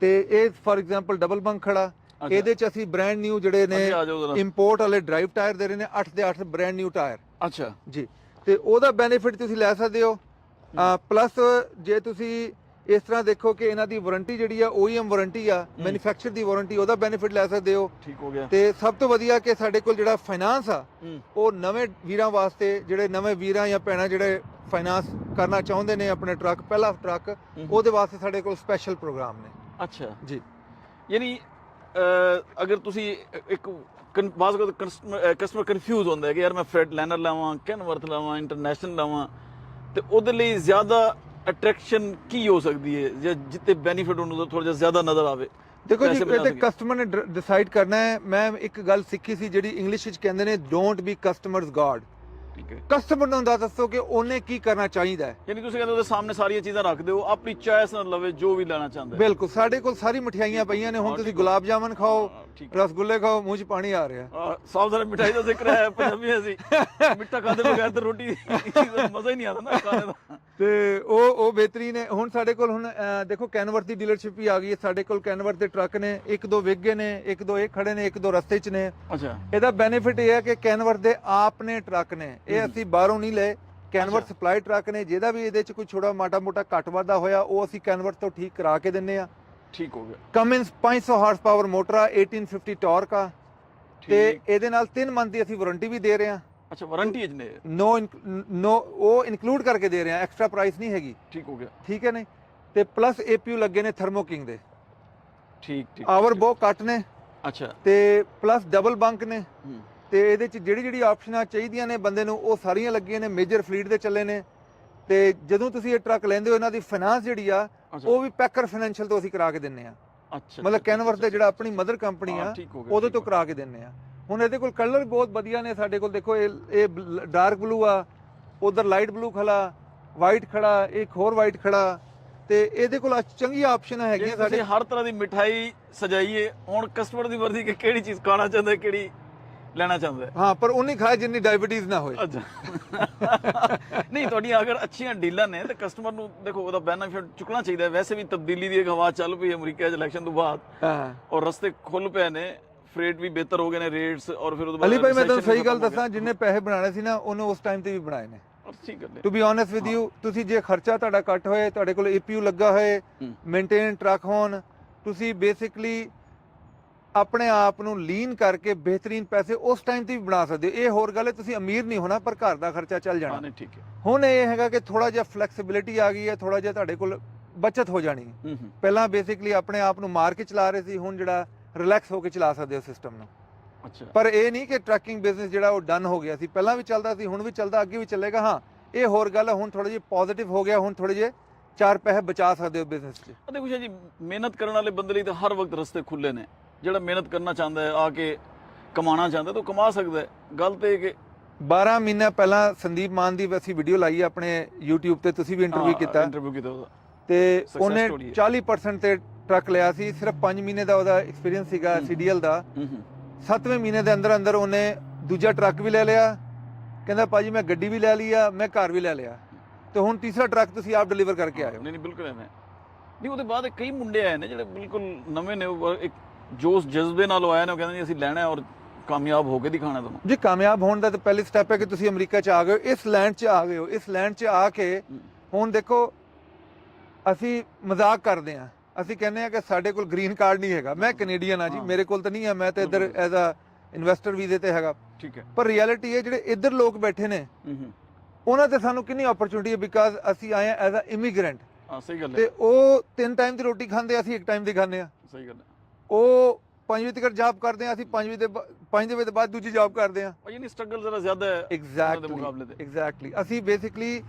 ਤੇ ਇਹ ਫॉर ਐਗਜ਼ਾਮਪਲ ਡਬਲ ਬੰਕ ਖੜਾ, ਇਹਦੇ ਚ ਅਸੀਂ ਬ੍ਰਾਂਡ ਨਿਊ ਜਿਹੜੇ ਨੇ ਇੰਪੋਰਟ ਵਾਲੇ ਡਰਾਈਵ ਟਾਇਰ ਦੇ ਰਹੇ ਨੇ, 8 ਦੇ 8 ਬ੍ਰਾਂਡ ਨਿਊ ਟਾਇਰ। ਅੱਛਾ ਜੀ, ਤੇ ਉਹਦਾ ਬੈਨੀਫਿਟ ਤੁਸੀਂ ਲੈ ਸਕਦੇ ਹੋ। ਪਲੱਸ ਜੇ ਤੁਸੀਂ ਇਸ ਤਰ੍ਹਾਂ ਦੇਖੋ ਕਿ ਇਹਨਾਂ ਦੀ ਵਾਰੰਟੀ ਜਿਹੜੀ ਆ OEM ਵਾਰੰਟੀ ਆ, ਮੈਨੂਫੈਕਚਰ ਦੀ ਵਾਰੰਟੀ, ਉਹਦਾ ਬੈਨੀਫਿਟ ਲੈ ਸਕਦੇ ਹੋ। ਠੀਕ ਹੋ ਗਿਆ। ਤੇ ਸਭ ਤੋਂ ਵਧੀਆ ਕਿ ਸਾਡੇ ਕੋਲ ਜਿਹੜਾ ਫਾਈਨਾਂਸ ਆ ਉਹ ਨਵੇਂ ਵੀਰਾਂ ਵਾਸਤੇ, ਜਿਹੜੇ ਨਵੇਂ ਵੀਰਾਂ ਜਾਂ ਭੈਣਾਂ ਜਿਹੜੇ ਫਾਈਨਾਂਸ ਕਰਨਾ ਚਾਹੁੰਦੇ ਨੇ ਆਪਣੇ ਟਰੱਕ, ਪਹਿਲਾ ਟਰੱਕ, ਉਹਦੇ ਵਾਸਤੇ ਸਾਡੇ ਕੋਲ ਸਪੈਸ਼ਲ ਪ੍ਰੋਗਰਾਮ ਨੇ। ਅੱਛਾ ਜੀ, ਯਾਨੀ ਅਗਰ ਤੁਸੀਂ ਇੱਕ ਬਾਜ਼ ਕਸਟਮਰ ਕਨਫਿਊਜ਼ ਹੁੰਦਾ ਹੈ ਕਿ ਯਾਰ ਮੈਂ ਫਰੇਟ ਲਾਈਨਰ ਲਾਵਾਂ, ਕੈਨਵਰਥ ਲਾਵਾਂ, ਇੰਟਰਨੈਸ਼ਨਲ ਲਾਵਾਂ, ਤੇ ਉਹਦੇ ਲਈ ਜ਼ਿਆਦਾ ਅਟਰੈਕਸ਼ਨ ਕੀ ਹੋ ਸਕਦੀ ਹੈ ਜਾਂ ਜਿੱਤੇ ਬੈਨੀਫਿਟ ਉਹਨੂੰ ਥੋੜਾ ਜਿਹਾ ਜ਼ਿਆਦਾ ਨਜ਼ਰ ਆਵੇ? ਦੇਖੋ ਜੀ, ਇਹ ਤੇ ਕਸਟਮਰ ਨੇ ਡਿਸਾਈਡ ਕਰਨਾ ਹੈ। ਮੈਂ ਇੱਕ ਗੱਲ ਸਿੱਖੀ ਸੀ ਜਿਹੜੀ ਇੰਗਲਿਸ਼ ਵਿੱਚ ਕਹਿੰਦੇ ਨੇ, don't B customers god. Customer ਨੂੰ ਦੱਸੋ ਕਿ ਉਹਨੇ ਕੀ ਕਰਨਾ ਚਾਹੀਦਾ ਹੈ। ਯਾਨੀ ਤੁਸੀਂ ਕਹਿੰਦੇ ਉਹਦੇ ਸਾਹਮਣੇ ਸਾਰੀਆਂ ਚੀਜ਼ਾਂ ਰੱਖ ਦਿਓ, ਆਪਣੀ ਚੋਇਸ ਨਾਲ ਲਵੇ ਜੋ ਵੀ ਲੈਣਾ ਚਾਹੁੰਦਾ। ਬਿਲਕੁਲ, ਸਾਡੇ ਕੋਲ ਸਾਰੀ ਮਠਿਆਈਆਂ ਪਈਆਂ ਨੇ। ਹੁਣ ਤੁਸੀਂ ਗੁਲਾਬ ਜਾਮਨ ਖਾਓ, ਰਸਗੁੱਲੇ ਖਾਓ, ਮੂੰਹ 'ਚ ਪਾਣੀ ਆ ਰਿਹਾ। ਸਾਵਧਾਨ, ਮਿਠਾਈ ਦਾ ਜ਼ਿਕਰ ਹੈ ਪੰਜਾਬੀ ਅਸੀਂ ਮਿੱਠਾ ਖਾਦੇ ਬਗੈਰ ਤਾਂ ਰੋਟੀ ਮਜ਼ਾ ਹੀ ਨਹੀਂ ਆਉਂਦਾ ਨਾ ਖਾਣੇ ਦਾ। ਤੇ ਉਹ ਬਿਹਤਰੀਨ ਹੈ। ਹੁਣ ਸਾਡੇ ਕੋਲ ਹੁਣ ਦੇਖੋ ਕੈਨਵਰ ਦੀ ਡੀਲਰਸ਼ਿਪ ਵੀ ਆ ਗਈ ਹੈ। ਸਾਡੇ ਕੋਲ ਕੈਨਵਰ ਦੇ ਟਰੱਕ ਨੇ, 1-2 ਵਿਗੇ ਨੇ, 1-2 ਇਹ ਖੜੇ ਨੇ, 1-2 ਰਸਤੇ 'ਚ ਨੇ। ਅੱਛਾ, ਇਹਦਾ ਬੈਨੀਫਿਟ ਇਹ ਹੈ ਕਿ ਕੈਨਵਰ ਦੇ ਆਪਣੇ ਟਰੱਕ ਨੇ, ਇਹ ਅਸੀਂ ਬਾਹਰੋਂ ਨਹੀਂ ਲਏ। ਕੈਨਵਰ ਸਪਲਾਈ ਟਰੱਕ ਨੇ, ਜਿਹਦਾ ਵੀ ਇਹਦੇ 'ਚ ਕੋਈ ਛੋਟਾ ਮਾਟਾ ਮੋਟਾ ਘੱਟ ਵਾਧਾ ਹੋਇਆ ਉਹ ਅਸੀਂ ਕੈਨਵਰ ਤੋਂ ਠੀਕ ਕਰਾ ਕੇ ਦਿੰਨੇ ਆ। ਠੀਕ ਹੋ ਗਿਆ। ਕਮਿੰਸ 500 ਹਾਰਸ ਪਾਵਰ ਮੋਟਰ ਆ, 1850 ਟਾਰਕ ਆ, ਤੇ ਇਹਦੇ ਨਾਲ 3 ਮੰਥ ਦੀ ਅਸੀਂ ਵਾਰੰਟੀ ਵੀ ਦੇ ਰਹੇ ਹਾਂ। ਅੱਛਾ, ਵਾਰੰਟੀ ਨੇ ਨੋ ਉਹ ਇਨਕਲੂਡ ਕਰਕੇ ਦੇ ਰਹੇ ਹਾਂ, ਐਕਸਟਰਾ ਪ੍ਰਾਈਸ ਨਹੀਂ ਹੈਗੀ। ਠੀਕ ਹੋ ਗਿਆ। ਠੀਕ ਹੈ ਨੇ, ਤੇ ਪਲੱਸ APU ਲੱਗੇ ਨੇ ਥਰਮੋ ਕਿੰਗ ਦੇ। ਠੀਕ ਆਵਰ ਬਹੁਤ ਘੱਟ ਨੇ। ਅੱਛਾ, ਤੇ ਪਲੱਸ ਡਬਲ ਬੰਕ ਨੇ। ਤੇ ਇਹਦੇ ਚ ਜਿਹੜੀ ਆਪਸ਼ਨਾਂ ਚਾਹੀਦੀਆਂ ਨੇ ਬੰਦੇ ਨੂੰ ਉਹ ਸਾਰੀਆਂ ਲੱਗੀਆਂ ਨੇ, ਮੇਜਰ ਫਲੀਟ ਦੇ ਚੱਲੇ ਨੇ। ਤੇ ਜਦੋਂ ਤੁਸੀਂ ਇਹ ਟਰੱਕ ਲੈਂਦੇ ਹੋ, ਇਹਨਾਂ ਦੀ ਫਾਈਨਾਂਸ ਜਿਹੜੀ ਆ ਉਹ ਵੀ ਪੈਕਰ ਫਾਈਨੈਂਸ਼ੀਅਲ ਤੋਂ ਅਸੀਂ ਕਰਾ ਕੇ ਦਿੰਨੇ ਆ। ਅੱਛਾ, ਮਤਲਬ ਕੈਨਵਰ ਦੇ ਜਿਹੜਾ ਆਪਣੀ ਮਦਰ ਕੰਪਨੀ ਆ ਉਹਦੇ ਤੋਂ ਕਰਾ ਕੇ ਦਿੰਨੇ ਆ। ਹੁਣ ਇਹਦੇ ਕੋਲ ਕਲਰ ਬਹੁਤ ਵਧੀਆ ਨੇ ਸਾਡੇ ਕੋਲ। ਦੇਖੋ ਇਹ ਡਾਰਕ ਬਲੂ ਆ, ਉਧਰ ਲਾਈਟ ਬਲੂ ਖੜਾ, ਵਾਈਟ ਖੜਾ, ਇੱਕ ਹੋਰ ਵਾਈਟ ਖੜਾ। ਤੇ ਇਹਦੇ ਕੋਲ ਚੰਗੀਆਂ ਆਪਸ਼ਨਾਂ ਹੈਗੀਆਂ ਸਾਡੇ। ਹਰ ਤਰ੍ਹਾਂ ਦੀ ਮਿਠਾਈ ਸਜਾਈਏ। ਹੁਣ ਕਸਟਮਰ ਦੀ ਮਰਜ਼ੀ ਕਿ ਕਿਹੜੀ ਚੀਜ਼ ਖਾਣਾ ਚਾਹੁੰਦਾ, ਕਿਹੜੀ ਲੈਣਾ ਚਾਹੁੰਦਾ। ਹਾਂ, ਪਰ ਉਹਨੇ ਖਾਏ ਜਿੰਨੀ ਡਾਇਬੀਟੀਜ਼ ਨਾ ਹੋਏ। ਅੱਛਾ ਨਹੀਂ, ਤੁਹਾਡੀਆਂ ਅਗਰ ਅੱਛੀਆਂ ਡੀਲਾਂ ਨੇ ਤੇ ਕਸਟਮਰ ਨੂੰ ਦੇਖੋ ਉਹਦਾ ਬੈਨੀਫਿਟ ਚੁੱਕਣਾ ਚਾਹੀਦਾ। ਵੈਸੇ ਵੀ ਤਬਦੀਲੀ ਦੀ ਇੱਕ ਹਵਾ ਚੱਲ ਪਈ ਅਮਰੀਕਾ 'ਚ ਇਲੈਕਸ਼ਨ ਤੋਂ ਬਾਅਦ, ਔਰ ਰਸਤੇ ਖੁੱਲ ਪਏ ਨੇ, ਫਰੇਟ ਵੀ ਬਿਹਤਰ ਹੋ ਗਏ ਨੇ, ਰੇਟਸ। ਔਰ ਫਿਰ ਉਹਦੇ ਬਾਅਦ ਅਲੀ ਭਾਈ ਮੈਂ ਤੁਹਾਨੂੰ ਸਹੀ ਗੱਲ ਦੱਸਾਂ, ਜਿੰਨੇ ਪੈਸੇ ਬਣਾਣੇ ਸੀ ਨਾ ਉਹਨੇ ਉਸ ਟਾਈਮ ਤੇ ਵੀ ਬਣਾਏ ਨੇ। To be honest with you, ਤੁਸੀਂ ਜੇ ਖਰਚਾ ਤੁਹਾਡਾ ਘੱਟ ਹੋਏ, ਤੁਹਾਡੇ ਕੋਲ APU ਲੱਗਾ ਹੋਏ, ਮੇਨਟੇਨ ਟਰੱਕ ਹੋਣ, ਤੁਸੀਂ ਬੇਸਿਕਲੀ ਆਪਣੇ ਆਪ ਨੂੰ ਲੀਨ ਕਰਕੇ ਬਿਹਤਰੀਨ ਪੈਸੇ ਉਸ ਟਾਈਮ ਤੇ ਵੀ ਬਣਾ ਸਕਦੇ ਹੋ। ਇਹ ਹੋਰ ਗੱਲ ਹੈ, ਤੁਸੀਂ ਅਮੀਰ ਨਹੀਂ ਹੋਣਾ ਪਰ ਘਰ ਦਾ ਖਰਚਾ ਚੱਲ ਜਾਣਾ। ਠੀਕ ਹੈ। ਹੁਣ ਇਹ ਹੈਗਾ ਕਿ ਥੋੜਾ ਜਿਹਾ ਫਲੈਕਸੀਬਿਲਿਟੀ ਆ ਗਈ ਹੈ, ਥੋੜਾ ਜਿਹਾ ਤੁਹਾਡੇ ਕੋਲ ਬਚਤ ਹੋ ਜਾਣੀ। ਪਹਿਲਾਂ ਬੇਸਿਕਲੀ ਆਪਣੇ ਆਪ ਨੂੰ ਮਾਰ ਕੇ ਚਲਾ ਰਹੇ ਸੀ, ਹੁਣ ਜਿਹੜਾ ਰਿਲੈਕਸ ਹੋ ਕੇ ਚਲਾ ਸਕਦੇ ਹੋ ਸਿਸਟਮ ਨੂੰ। ਅੱਛਾ, ਪਰ ਇਹ ਨਹੀਂ ਕਿ ਟਰੱਕਿੰਗ ਬਿਜ਼ਨਸ ਜਿਹੜਾ ਉਹ ਡਨ ਹੋ ਗਿਆ ਸੀ। ਪਹਿਲਾਂ ਵੀ ਚੱਲਦਾ ਸੀ, ਹੁਣ ਵੀ ਚੱਲਦਾ, ਅੱਗੇ ਵੀ ਚੱਲੇਗਾ। ਹਾਂ, ਇਹ ਹੋਰ ਗੱਲ ਹੈ, ਹੁਣ ਥੋੜਾ ਜਿਹਾ ਪੋਜ਼ਿਟਿਵ ਹੋ ਗਿਆ, ਹੁਣ ਥੋੜੇ ਜਿਹੇ ਚਾਰ ਪੈਸੇ ਬਚਾ ਸਕਦੇ ਹੋ ਬਿਜ਼ਨਸ 'ਚ। ਦੇਖੋ ਜੀ, ਮਿਹਨਤ ਕਰਨ ਵਾਲੇ ਬੰਦੇ ਲਈ ਤਾਂ ਹਰ ਵਕਤ ਰਸਤੇ ਖੁੱਲੇ ਨੇ। ਜਿਹੜਾ ਮਿਹਨਤ ਕਰਨਾ ਚਾਹੁੰਦਾ ਹੈ, ਆ ਕੇ ਕਮਾਉਣਾ ਚਾਹੁੰਦਾ, ਤਾਂ ਕਮਾ ਸਕਦਾ ਹੈ। ਗੱਲ ਤੇ ਕਿ 12 ਮਹੀਨਾ ਪਹਿਲਾਂ ਸੰਦੀਪ ਮਾਨ ਦੀ ਅਸੀਂ ਵੀਡੀਓ ਲਾਈ ਆਪਣੇ YouTube ਤੇ, ਤੁਸੀਂ ਵੀ ਇੰਟਰਵਿਊ ਕੀਤਾ ਉਹਦਾ, ਤੇ Success ਉਹਨੇ story ਹੈ। 40% ਤੇ ਟਰੱਕ ਲਿਆ ਸੀ। ਸਿਰਫ 5 ਮਹੀਨੇ ਦਾ ਉਹਦਾ ਐਕਸਪੀਰੀਅੰਸ ਸੀਗਾ CDL ਦਾ। 7ਵੇਂ ਮਹੀਨੇ ਦੇ ਅੰਦਰ ਅੰਦਰ ਉਹਨੇ ਦੂਜਾ ਟਰੱਕ ਵੀ ਲੈ ਲਿਆ। ਕਹਿੰਦਾ ਭਾਜੀ ਮੈਂ ਗੱਡੀ ਵੀ ਲੈ ਲਈ ਆ, ਮੈਂ ਘਰ ਵੀ ਲੈ ਲਿਆ, ਤੇ ਹੁਣ ਤੀਸਰਾ ਟਰੱਕ ਤੁਸੀਂ ਆਪ ਡਿਲੀਵਰ ਕਰਕੇ ਆਏ ਹੋ। ਨਹੀਂ ਬਿਲਕੁਲ ਐਵੇਂ ਨਹੀਂ। ਉਹਦੇ ਬਾਅਦ ਕਈ ਮੁੰਡੇ ਆਏ ਨੇ ਜਿਹੜੇ ਬਿਲਕੁਲ ਨਵੇਂ ਨੇ, ਉਹ ਇੱਕ ਜੋਸ਼ ਜਜ਼ਬੇ ਨਾਲ ਆਏ ਨੇ। ਉਹ ਕਹਿੰਦੇ ਜੀ ਅਸੀਂ ਲੈਣਾ ਔਰ ਕਾਮਯਾਬ ਹੋ ਕੇ ਦਿਖਾਣਾ ਤੁਹਾਨੂੰ। ਜੀ ਕਾਮਯਾਬ ਹੋਣ ਦਾ ਤਾਂ ਪਹਿਲੀ ਸਟੈਪ ਹੈ ਕਿ ਤੁਸੀਂ ਅਮਰੀਕਾ 'ਚ ਆ ਗਏ ਹੋ, ਇਸ ਲੈਂਡ 'ਚ ਆ ਗਏ ਹੋ। ਇਸ ਲੈਂਡ 'ਚ ਆ ਕੇ ਹੁਣ ਦੇਖੋ, ਅਸੀਂ ਮਜ਼ਾਕ ਕਰਦੇ ਹਾਂ, ਅਸੀਂ ਕਹਿੰਦੇ ਹਾਂ ਕਿ ਸਾਡੇ ਕੋਲ ਗ੍ਰੀਨ ਕਾਰਡ ਨਹੀਂ ਹੈਗਾ। ਮੈਂ ਕੈਨੇਡੀਅਨ ਆ ਜੀ, ਮੇਰੇ ਕੋਲ ਤਾਂ ਨਹੀਂ ਹੈ, ਮੈਂ ਤਾਂ ਇੱਧਰ ਐਜ਼ ਅ ਇਨਵੈਸਟਰ ਵੀਜ਼ੇ ਤੇ ਹੈਗਾ। ਠੀਕ ਹੈ। ਪਰ ਰਿਐਲਿਟੀ ਹੈ ਜਿਹੜੇ ਇੱਧਰ ਲੋਕ ਬੈਠੇ ਨੇ ਉਹਨਾਂ ਤੇ ਸਾਨੂੰ ਕਿੰਨੀ ਓਪਰਚੁਨਿਟੀ ਹੈ, ਬਿਕਾਜ਼ ਅਸੀਂ ਆਏ ਹਾਂ ਐਜ਼ ਅ ਇਮੀਗ੍ਰੈਂਟ। ਹਾਂ ਸਹੀ ਗੱਲ ਹੈ। ਤੇ ਉਹ 3 ਟਾਈਮ ਦੀ ਰੋਟੀ ਖਾਂਦੇ, ਅਸੀਂ 1 ਟਾਈਮ ਦੀ ਖਾਂਦੇ ਆ। ਸਹੀ ਗੱਲ ਹੈ। ਉਹ 5 ਵਜੇ ਤੱਕ ਜੌਬ ਕਰਦੇ ਆ, ਅਸੀਂ 5 ਵਜੇ ਤੋਂ ਬਾਅਦ ਦੂਜੀ ਜੌਬ ਕਰਦੇ ਆ। ਭਾਈ ਨਹੀਂ, ਸਟਰਗਲ ਜ਼ਰਾ ਜ਼ਿਆਦਾ ਹੈ ਐਗਜ਼ੈਕਟਲੀ ਮੁਕਾਬਲੇ ਤੇ। ਐਗਜ਼ੈਕਟਲੀ। ਅਸੀਂ ਬੇਸਿਕਲੀ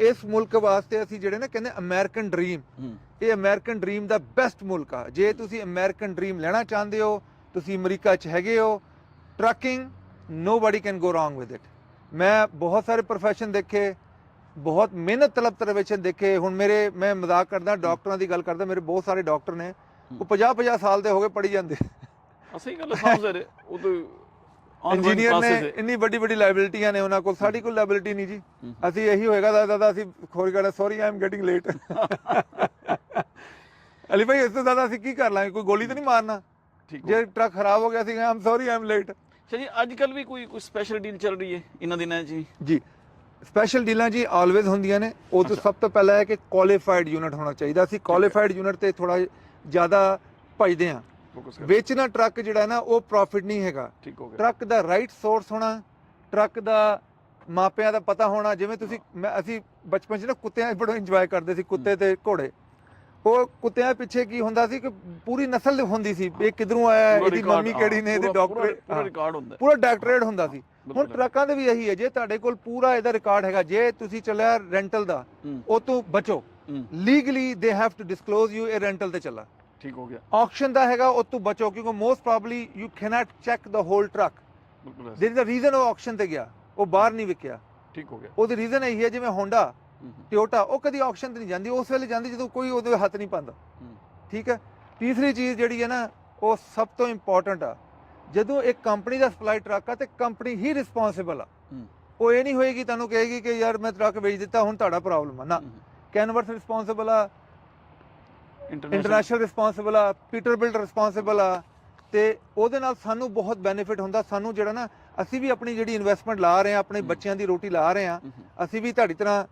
ਇਸ ਮੁਲਕ ਵਾਸਤੇ ਅਸੀਂ ਜਿਹੜੇ ਨਾ ਕਹਿੰਦੇ ਅਮਰੀਕਨ ਡ੍ਰੀਮ, ਇਹ ਅਮਰੀਕਨ ਡ੍ਰੀਮ ਦਾ ਬੈਸਟ ਮੁਲਕ ਆ। ਜੇ ਤੁਸੀਂ ਅਮਰੀਕਨ ਡ੍ਰੀਮ ਲੈਣਾ ਚਾਹੁੰਦੇ ਹੋ, ਤੁਸੀਂ ਅਮਰੀਕਾ 'ਚ ਹੈਗੇ ਹੋ, trucking nobody can go wrong with it. ਮੈਂ ਬਹੁਤ ਸਾਰੇ ਪ੍ਰੋਫੈਸ਼ਨ ਦੇਖੇ, ਬਹੁਤ ਮਿਹਨਤ ਤਲਬ ਪ੍ਰੋਫੈਸ਼ਨ ਦੇਖੇ। ਹੁਣ ਮੈਂ ਮਜ਼ਾਕ ਕਰਦਾ, ਡਾਕਟਰਾਂ ਦੀ ਗੱਲ ਕਰਦਾ, ਮੇਰੇ ਬਹੁਤ ਸਾਰੇ ਡਾਕਟਰ ਨੇ, ਉਹ 50 ਸਾਲ ਦੇ ਹੋ ਗਏ ਪੜ੍ਹੀ ਜਾਂਦੇ। ਸਹੀ ਗੱਲ ਹੈ। ਸਮਝ ਉਹ ਤਾਂ ਇੰਜੀਨੀਅਰ ਨੇ, ਇੰਨੀ ਵੱਡੀ ਲਾਇਬਿਲਿਟੀਆਂ ਨੇ ਉਹਨਾਂ ਕੋਲ, ਸਾਡੀ ਕੋਈ ਲਾਇਬਿਲਿਟੀ ਨਹੀਂ ਜੀ। ਅਸੀਂ ਇਹੀ ਹੋਏਗਾ ਦਾਦਾ, ਅਸੀਂ ਖੋਰੀ ਕਰਦਾ, sorry I am getting late. Ali ਭਾਈ ਇਸ ਤੋਂ ਜ਼ਿਆਦਾ ਅਸੀਂ ਕੀ ਕਰ ਲਾਂਗੇ? ਕੋਈ ਗੋਲੀ ਤਾਂ ਨਹੀਂ ਮਾਰਨਾ। ਜੇ ਟਰੱਕ ਖਰਾਬ ਹੋ ਗਿਆ ਸੀ, ਆਮ ਸੌਰੀ ਆਈ ਐਮ ਲੇਟ। ਅੱਛਾ ਜੀ, ਅੱਜ ਕੱਲ ਵੀ ਕੋਈ ਸਪੈਸ਼ਲ ਡੀਲ ਚੱਲ ਰਹੀ ਹੈ ਇਹਨਾਂ ਦਿਨਾਂ 'ਚ? ਜੀ ਸਪੈਸ਼ਲ ਡੀਲਾਂ ਜੀ ਆਲਵੇਜ਼ ਹੁੰਦੀਆਂ ਨੇ। ਉਹ ਤੋਂ ਸਭ ਤੋਂ ਪਹਿਲਾਂ ਹੈ ਕਿ ਕੁਆਲੀਫਾਈਡ ਯੂਨਿਟ ਹੋਣਾ ਚਾਹੀਦਾ। ਅਸੀਂ ਕੁਆਲੀਫਾਈਡ ਯੂਨਿਟ ਤੇ ਥੋੜਾ ਜ਼ਿਆਦਾ ਭਜਦੇ ਹਾਂ। ਵੇਚਣਾ ਟਰੱਕ ਜਿਹੜਾ ਨਾ ਉਹ ਪ੍ਰੋਫਿਟ ਨਹੀਂ ਹੈਗਾ। ਟਰੱਕ ਦਾ ਰਾਈਟ ਸੋਰਸ ਹੋਣਾ, ਟਰੱਕ ਦਾ ਮਾਪਿਆਂ ਦਾ ਪਤਾ ਹੋਣਾ। ਜਿਵੇਂ ਅਸੀਂ ਬਚਪਨ 'ਚ ਨਾ ਕੁੱਤਿਆਂ ਬੜਾ ਇੰਜੋਏ ਕਰਦੇ ਸੀ, ਕੁੱਤੇ ਤੇ ਘੋੜੇ। ਉਹ ਕੁੱਤਿਆਂ ਪਿੱਛੇ ਕੀ ਹੁੰਦਾ ਸੀ ਕਿ ਪੂਰੀ ਨਸਲ ਹੁੰਦੀ ਸੀ, ਇਹ ਕਿਧਰੋਂ ਆਇਆ, ਇਹਦੀ ਮੰਮੀ ਕਿਹੜੀ ਨੇ, ਇਹਦੇ ਡਾਕਟਰ, ਪੂਰਾ ਡਾਕਟਰੇਟ ਹੁੰਦਾ ਸੀ। ਹੁਣ ਟਰੱਕਾਂ ਦੇ ਵੀ ਇਹੀ ਹੈ, ਜੇ ਤੁਹਾਡੇ ਕੋਲ ਪੂਰਾ ਇਹਦਾ ਰਿਕਾਰਡ ਹੈਗਾ, ਜੇ ਤੁਸੀਂ ਚੱਲਿਆ ਰੈਂਟਲ ਦਾ, ਉਹ ਤੋਂ ਬਚੋ। Legally they have to disclose you ਇਹ ਰੈਂਟਲ ਤੇ ਚੱਲਾ। ਠੀਕ ਹੋ ਗਿਆ। ਆਕਸ਼ਨ ਦਾ ਹੈਗਾ, ਉਹ ਤੋਂ ਬਚੋ, ਕਿਉਂਕਿ most probably you can't check the whole truck. There is a reason ਉਹ ਆਕਸ਼ਨ ਤੇ ਗਿਆ, ਉਹ ਬਾਹਰ ਨਹੀਂ ਵਿਕਿਆ। ਠੀਕ ਹੋ ਗਿਆ। ਉਹਦੀ ਰੀਜ਼ਨ ਇਹੀ ਹੈ, ਜਿਵੇਂ ਹੋਂਡਾ, ਟੋਯੋਟਾ, ਉਹ ਕਦੀ ਆਕਸ਼ਨ ਤੇ ਨਹੀਂ ਜਾਂਦੀ, ਉਸ ਵੇਲੇ ਜਾਂਦੀ ਜਦੋਂ ਕੋਈ ਉਹਦੇ ਹੱਥ ਨਹੀਂ ਪਾਉਂਦਾ। ਠੀਕ ਹੈ। ਤੀਸਰੀ ਚੀਜ਼ ਜਿਹੜੀ ਹੈ ਨਾ, ਉਹ ਸਭ ਤੋਂ ਇੰਪੋਰਟੈਂਟ ਆ, ਜਦੋਂ ਇੱਕ ਕੰਪਨੀ ਦਾ ਸਪਲਾਈ ਟਰੱਕ ਆ ਤੇ ਕੰਪਨੀ ਹੀ ਰਿਸਪੌਂਸਿਬਲ ਆ। ਉਹ ਇਹ ਨਹੀਂ ਹੋਏਗੀ ਤੁਹਾਨੂੰ ਕਹੇਗੀ ਕਿ ਯਾਰ ਮੈਂ ਟਰੱਕ ਵੇਚ ਦਿੱਤਾ, ਹੁਣ ਤੁਹਾਡਾ ਪ੍ਰੋਬਲਮ ਆ। ਨਾ, ਕੈਨਵਰਸ ਰਿਸਪੌਂਸਿਬਲ ਆ, ਇੰਟਰਨੈਸ਼ਨਲ ਰਿਸਪੌਂਸਿਬਲ ਆ, ਪੀਟਰਬਿਲਟ ਰਿਸਪੌਂਸਿਬਲ ਆ। ਤੇ ਉਹਦੇ ਨਾਲ ਸਾਨੂੰ ਬਹੁਤ ਬੈਨੀਫਿਟ ਹੁੰਦਾ। ਸਾਨੂੰ ਜਿਹੜਾ ਨਾ, ਅਸੀਂ ਵੀ ਆਪਣੀ ਜਿਹੜੀ ਇਨਵੈਸਟਮੈਂਟ ਲਾ ਰਹੇ ਹਾਂ, ਆਪਣੇ ਬੱਚਿਆਂ ਦੀ ਰੋਟੀ ਲਾ ਰਹੇ ਹਾਂ, ਅਸੀਂ ਵੀ ਤੁਹਾਡੀ ਤਰ੍ਹਾਂ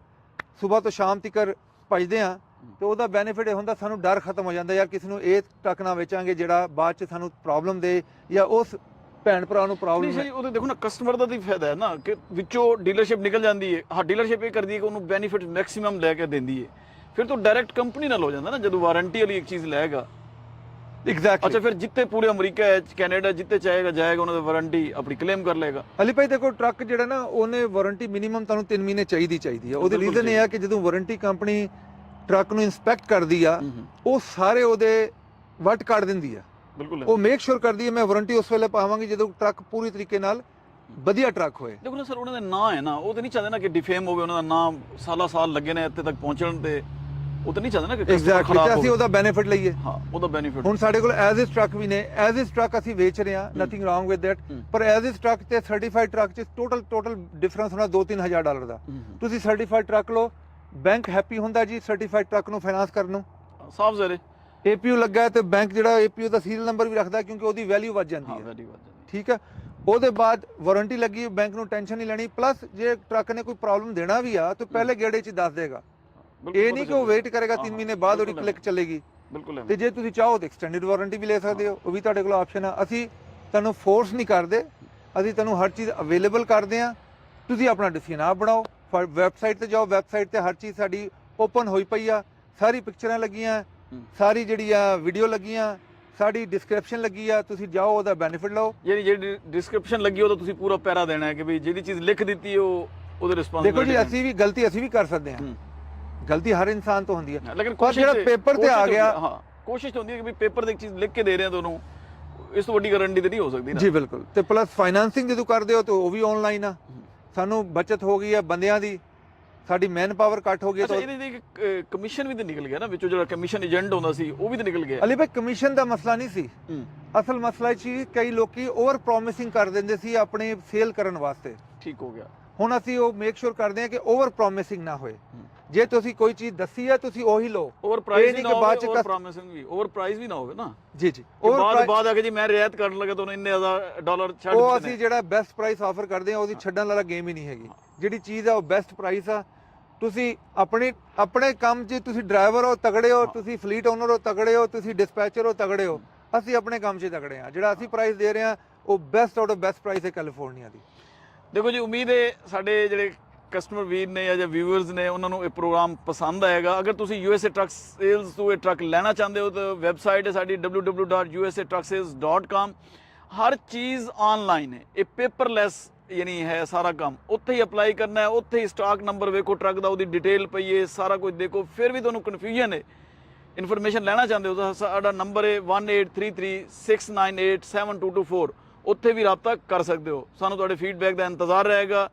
ਸਵੇਰ ਤੋਂ ਸ਼ਾਮ ਤੱਕ ਭਜਦੇ ਹਾਂ, ਤੇ ਉਹਦਾ ਬੈਨੀਫਿਟ ਇਹ ਹੁੰਦਾ, ਸਾਨੂੰ ਡਰ ਖਤਮ ਹੋ ਜਾਂਦਾ, ਯਾਰ ਕਿਸੇ ਨੂੰ ਇਹ ਟਰੱਕ ਨਾ ਵੇਚਾਂਗੇ ਜਿਹੜਾ ਬਾਅਦ 'ਚ ਸਾਨੂੰ ਪ੍ਰੋਬਲਮ ਦੇ, ਜਾਂ ਉਸ ਭੈਣ ਭਰਾ ਨੂੰ ਪ੍ਰੋਬਲਮ ਹੈ। ਉਹਦੇ ਦੇਖੋ ਨਾ, ਕਸਟਮਰ ਦਾ ਤਾਂ ਫਾਇਦਾ ਹੈ ਨਾ ਕਿ ਵਿੱਚੋਂ ਡੀਲਰਸ਼ਿਪ ਨਿਕਲ ਜਾਂਦੀ ਹੈ। ਹਾਂ, ਡੀਲਰਸ਼ਿਪ ਇਹ ਕਰਦੀ ਹੈ ਕਿ ਉਹਨੂੰ ਬੈਨੀਫਿਟ ਮੈਕਸਿਮਮ ਲੈ ਕੇ ਦਿੰਦੀ ਹੈ। ਫਿਰ ਤਾਂ ਡਾਇਰੈਕਟ ਕੰਪਨੀ ਨਾਲ ਹੋ ਜਾਂਦਾ ਨਾ, ਜਦੋਂ ਵਾਰੰਟੀ ਵਾਲੀ ਇੱਕ ਚੀਜ਼ ਲੈਗਾ। ਐਗਜ਼ੈਕਟਲੀ। ਅੱਛਾ, ਫਿਰ ਜਿੱਤੇ ਪੂਰੇ ਅਮਰੀਕਾ ਹੈ, ਕੈਨੇਡਾ, ਜਿੱਤੇ ਜਾਏਗਾ ਉਹਨਾਂ ਦਾ ਵਾਰੰਟੀ ਆਪਣੀ ਕਲੇਮ ਕਰ ਲਏਗਾ। ਅਲੀ ਭਾਈ ਦੇਖੋ, ਟਰੱਕ ਜਿਹੜਾ ਨਾ, ਉਹਨੇ ਵਾਰੰਟੀ ਮਿਨੀਮਮ ਤੁਹਾਨੂੰ 3 ਮਹੀਨੇ ਚਾਹੀਦੀ ਹੈ। ਉਹਦੀ ਰੀਜ਼ਨ ਇਹ ਆ ਕਿ ਜਦੋਂ ਵਾਰੰਟੀ ਕੰਪਨੀ ਟਰੱਕ ਨੂੰ ਇੰਸਪੈਕਟ ਕਰਦੀ ਆ, ਉਹ ਸਾਰੇ ਉਹਦੇ ਵੱਟ ਕੱਢ ਦਿੰਦੀ ਆ। ਬਿਲਕੁਲ। ਉਹ ਮੇਕ ਸ਼ੋਰ ਕਰਦੀ ਹੈ ਮੈਂ ਵਾਰੰਟੀ ਉਸ ਵੇਲੇ ਪਾਵਾਂਗੀ ਜਦੋਂ ਟਰੱਕ ਪੂਰੀ ਤਰੀਕੇ ਨਾਲ ਵਧੀਆ ਟਰੱਕ ਹੋਏ। ਦੇਖੋ ਨਾ ਸਰ, ਉਹਨਾਂ ਦਾ ਨਾਂ ਹੈ ਨਾ, ਉਹ ਤਾਂ ਨਹੀਂ ਚਾਹਦੇ ਨਾ ਕਿ ਡਿਫੇਮ ਹੋਵੇ, ਉਹਨਾਂ ਦਾ ਨਾਮ ਸਾਲ ਲੱਗੇ ਨੇ ਇੱਥੇ ਤੱਕ ਪਹੁੰਚਣ ਤੇ, ਉਹ ਤਾਂ ਨਹੀਂ ਚਾਹਦੇ ਨਾ ਕਿ ਐਗਜ਼ੈਕਟਲੀ ਅਸੀਂ ਉਹਦਾ ਬੈਨੀਫਿਟ ਲਈਏ। ਹਾਂ, ਉਹਦਾ ਬੈਨੀਫਿਟ। ਹੁਣ ਸਾਡੇ ਕੋਲ ਐਜ਼ ਇਜ਼ ਟਰੱਕ ਵੀ ਨੇ, ਐਜ਼ ਇਜ਼ ਟਰੱਕ ਅਸੀਂ ਵੇਚ ਰਹੇ ਹਾਂ, ਨਥਿੰਗ ਰੋਂਗ ਵਿਦ ਦੈਟ। ਪਰ ਐਜ਼ ਇਜ਼ ਟਰੱਕ ਤੇ ਸਰਟੀਫਾਈਡ ਟਰੱਕ 'ਚ ਟੋਟਲ ਡਿਫਰੈਂਸ ਹੋਣਾ $2-3 ਦਾ। ਤੁਸੀਂ ਸਰਟੀਫਾਈਡ ਟਰੱਕ ਲਓ, ਬੈਂਕ ਹੈਪੀ ਹੁੰਦਾ ਜੀ ਸਰਟੀਫਾਈਡ ਟਰੱਕ ਨੂੰ ਫਾਈਨਾਂਸ ਕਰਨ ਨੂੰ। ਸਾਫ ਜ਼ਰੇ APU ਲੱਗਾ ਹੈ ਤੇ ਬੈਂਕ ਜਿਹੜਾ APU ਦਾ ਸੀਰੀਅਲ ਨੰਬਰ ਵੀ ਰੱਖਦਾ, ਕਿਉਂਕਿ ਉਹਦੀ ਵੈਲਿਊ ਵੱਧ ਜਾਂਦੀ ਹੈ। ਠੀਕ ਹੈ। ਉਹਦੇ ਬਾਅਦ ਵਾਰੰਟੀ ਲੱਗੀ, ਬੈਂਕ ਨੂੰ ਟੈਨਸ਼ਨ ਨਹੀਂ ਲੈਣੀ। ਪਲੱਸ ਜੇ ਟਰੱਕ ਨੇ ਕੋਈ ਪ੍ਰੋਬਲਮ ਦੇਣਾ ਵੀ ਆ ਤਾਂ ਪਹਿਲੇ ਗੇੜੇ 'ਚ ਦੱਸ ਦੇਗਾ। ਇਹ ਨਹੀਂ ਕਿ ਉਹ ਵੇਟ ਕਰੇਗਾ 3 ਮਹੀਨੇ ਬਾਅਦ ਉਹਦੀ ਕਲਿੱਕ ਚੱਲੇਗੀ। ਤੇ ਜੇ ਤੁਸੀਂ ਚਾਹੋ ਤਾਂ ਐਕਸਟੈਂਡਡ ਵਾਰੰਟੀ ਵੀ ਲੈ ਸਕਦੇ ਹੋ, ਉਹ ਵੀ ਤੁਹਾਡੇ ਕੋਲ ਆਪਸ਼ਨ ਆ। ਅਸੀਂ ਤੁਹਾਨੂੰ ਫੋਰਸ ਨਹੀਂ ਕਰਦੇ, ਅਸੀਂ ਤੁਹਾਨੂੰ ਹਰ ਚੀਜ਼ ਅਵੇਲੇਬਲ ਕਰਦੇ ਹਾਂ। ਤੁਸੀਂ ਆਪਣਾ ਡਿਸੀਜਨ ਆਪ ਬਣਾਓ। ਵੈਬਸਾਈਟ ਤੇ ਜਾਓ, ਵੈਬਸਾਈਟ ਤੇ ਹਰ ਚੀਜ਼ ਸਾਡੀ ਓਪਨ ਹੋਈ ਪਈ ਆ, ਸਾਰੀ ਪਿਕਚਰਾਂ ਲੱਗੀਆਂ, ਸਾਰੀ ਜਿਹੜੀ ਆ ਵੀਡੀਓ ਲੱਗੀਆਂ, ਸਾਡੀ ਡਿਸਕ੍ਰਿਪਸ਼ਨ ਲੱਗੀ ਆ, ਤੁਸੀਂ ਜਾਓ ਉਹਦਾ ਬੈਨੀਫਿਟ ਲਓ। ਜਿਹੜੀ ਡਿਸਕ੍ਰਿਪਸ਼ਨ ਲੱਗੀ ਉਹਦਾ ਤੁਸੀਂ ਪੂਰਾ ਪੈਰਾ ਦੇਣਾ ਹੈ ਕਿ ਵੀ ਜਿਹੜੀ ਚੀਜ਼ ਲਿਖ ਦਿੱਤੀ ਉਹ ਉਹਦੇ ਰਿਸਪੌਂਸ। ਦੇਖੋ ਜੀ, ਅਸੀਂ ਵੀ ਗਲਤੀ ਅਸੀਂ ਵੀ ਕਰ ਸਕਦੇ ਹਾਂ। ਗਲਤੀ ਹਰ ਇਨਸਾਨ ਤੋਂ ਹੁੰਦੀ ਹੈ, ਲੇਕਿਨ ਪਰ ਜਿਹੜਾ ਪੇਪਰ ਤੇ ਆ ਗਿਆ, ਹਾਂ ਕੋਸ਼ਿਸ਼ ਤਾਂ ਹੁੰਦੀ ਹੈ ਕਿ ਵੀ ਪੇਪਰ ਤੇ ਇੱਕ ਚੀਜ਼ ਲਿਖ ਕੇ ਦੇ ਰਹੇ ਆ ਤੁਹਾਨੂੰ, ਇਸ ਤੋਂ ਵੱਡੀ ਗਾਰੰਟੀ ਤੇ ਨਹੀਂ ਹੋ ਸਕਦੀ ਨਾ। ਜੀ ਬਿਲਕੁਲ। ਤੇ ਪਲੱਸ ਫਾਈਨਾਂਸਿੰਗ ਜਦੋਂ ਕਰਦੇ ਹੋ ਤਾਂ ਉਹ ਵੀ ਆਨਲਾਈਨ ਆ, ਸਾਨੂੰ ਬਚਤ ਹੋ ਗਈ ਹੈ ਬੰਦਿਆਂ ਦੀ, ਸਾਡੀ ਮੈਨ ਪਾਵਰ ਘੱਟ ਹੋ ਗਈ। ਅੱਛਾ, ਇਹਦੇ ਤੇ ਕਮਿਸ਼ਨ ਵੀ ਤਾਂ ਨਿਕਲ ਗਿਆ ਨਾ ਵਿੱਚੋਂ, ਜਿਹੜਾ ਕਮਿਸ਼ਨ ਏਜੰਟ ਹੁੰਦਾ ਸੀ ਉਹ ਵੀ ਤਾਂ ਨਿਕਲ ਗਿਆ। ਅਲੀ ਭਾਈ ਕਮਿਸ਼ਨ ਦਾ ਮਸਲਾ ਨਹੀਂ ਸੀ, ਅਸਲ ਮਸਲਾ ਸੀ ਕਈ ਲੋਕੀ ਓਵਰ ਪ੍ਰੋਮਿਸਿੰਗ ਕਰ ਦਿੰਦੇ ਸੀ ਆਪਣੇ ਸੇਲ ਕਰਨ ਵਾਸਤੇ। ਠੀਕ ਹੋ ਗਿਆ। ਹੁਣ ਅਸੀਂ ਉਹ ਮੇਕ ਸ਼ੋਰ ਕਰਦੇ ਹਾਂ ਕਿ ਓਵਰ ਪ੍ਰੋਮਿਸਿੰਗ ਨਾ ਹੋਏ। ਜੇ ਤੁਸੀਂ ਕੋਈ ਚੀਜ਼ ਦੱਸੀ ਹੈ ਤੁਸੀਂ ਉਹੀ ਲਓ, ਓਵਰ ਪ੍ਰਾਈਸ ਵੀ ਨਾ ਹੋਵੇ, ਓਵਰ ਪ੍ਰੋਮਿਸਿੰਗ ਵੀ, ਓਵਰ ਪ੍ਰਾਈਸ ਵੀ ਨਾ ਹੋਵੇ ਨਾ। ਜੀ ਜੀ, ਬਾਅਦ ਆ ਕੇ ਜੀ ਮੈਂ ਰਿਆਇਤ ਕਰਨ ਲੱਗਾ ਤੁਹਾਨੂੰ ਇੰਨੇ $1000 ਛੱਡ ਦਿੱਤੇ। ਉਹ ਅਸੀਂ ਜਿਹੜਾ ਬੈਸਟ ਪ੍ਰਾਈਸ ਆਫਰ ਕਰਦੇ ਹਾਂ ਉਹਦੀ ਛੱਡਣ ਵਾਲਾ ਗੇਮ ਹੀ ਨਹੀਂ ਹੈਗੀ। ਜਿਹੜੀ ਚੀਜ਼ ਆ ਉਹ ਬੈਸਟ ਪ੍ਰਾਈਸ ਆ। ਤੁਸੀਂ ਆਪਣੇ ਕੰਮ 'ਚ ਤੁਸੀਂ ਡਰਾਈਵਰ ਹੋ ਤਗੜੇ ਹੋ, ਤੁਸੀਂ ਫਲੀਟ ਓਨਰ ਹੋ ਤਗੜੇ ਹੋ, ਤੁਸੀਂ ਡਿਸਪੈਚਰ ਹੋ ਤਗੜੇ ਹੋ, ਅਸੀਂ ਆਪਣੇ ਕੰਮ 'ਚ ਤਗੜੇ ਹਾਂ। ਜਿਹੜਾ ਅਸੀਂ ਪ੍ਰਾਈਸ ਦੇ ਰਹੇ ਹਾਂ ਉਹ best out of best price ਹੈ ਕੈਲੀਫੋਰਨੀਆ ਦੀ। ਦੇਖੋ ਜੀ, ਉਮੀਦ ਹੈ ਸਾਡੇ ਜਿਹੜੇ ਕਸਟਮਰ ਵੀਰ ਨੇ ਜਾਂ ਵਿਊਅਰਸ ਨੇ ਉਹਨਾਂ ਨੂੰ ਇਹ ਪ੍ਰੋਗਰਾਮ ਪਸੰਦ ਆਏਗਾ। ਅਗਰ ਤੁਸੀਂ USA ਟਰੱਕ ਸੇਲਸ ਤੋਂ ਇਹ ਟਰੱਕ ਲੈਣਾ ਚਾਹੁੰਦੇ ਹੋ ਤਾਂ ਵੈਬਸਾਈਟ ਹੈ ਸਾਡੀ www.usatrucksales.com। ਹਰ ਚੀਜ਼ ਆਨਲਾਈਨ ਹੈ, ਇਹ ਪੇਪਰਲੈਸ ਯਾਨੀ ਹੈ ਸਾਰਾ ਕੰਮ। ਉੱਥੇ ਹੀ ਅਪਲਾਈ ਕਰਨਾ ਹੈ, ਉੱਥੇ ਹੀ ਸਟਾਕ ਨੰਬਰ ਵੇਖੋ ਟਰੱਕ ਦਾ, ਉਹਦੀ ਡਿਟੇਲ ਪਈ ਹੈ, ਸਾਰਾ ਕੁਝ ਦੇਖੋ। ਫਿਰ ਵੀ ਤੁਹਾਨੂੰ ਕਨਫਿਊਜ਼ਨ ਹੈ, ਇਨਫੋਰਮੇਸ਼ਨ ਲੈਣਾ ਚਾਹੁੰਦੇ ਹੋ ਤਾਂ ਸਾਡਾ ਨੰਬਰ ਹੈ 183369872224। ਉੱਥੇ ਵੀ ਰਾਬਤਾ ਕਰ ਸਕਦੇ ਹੋ। ਸਾਨੂੰ ਤੁਹਾਡੇ ਫੀਡਬੈਕ ਦਾ ਇੰਤਜ਼ਾਰ ਰਹੇਗਾ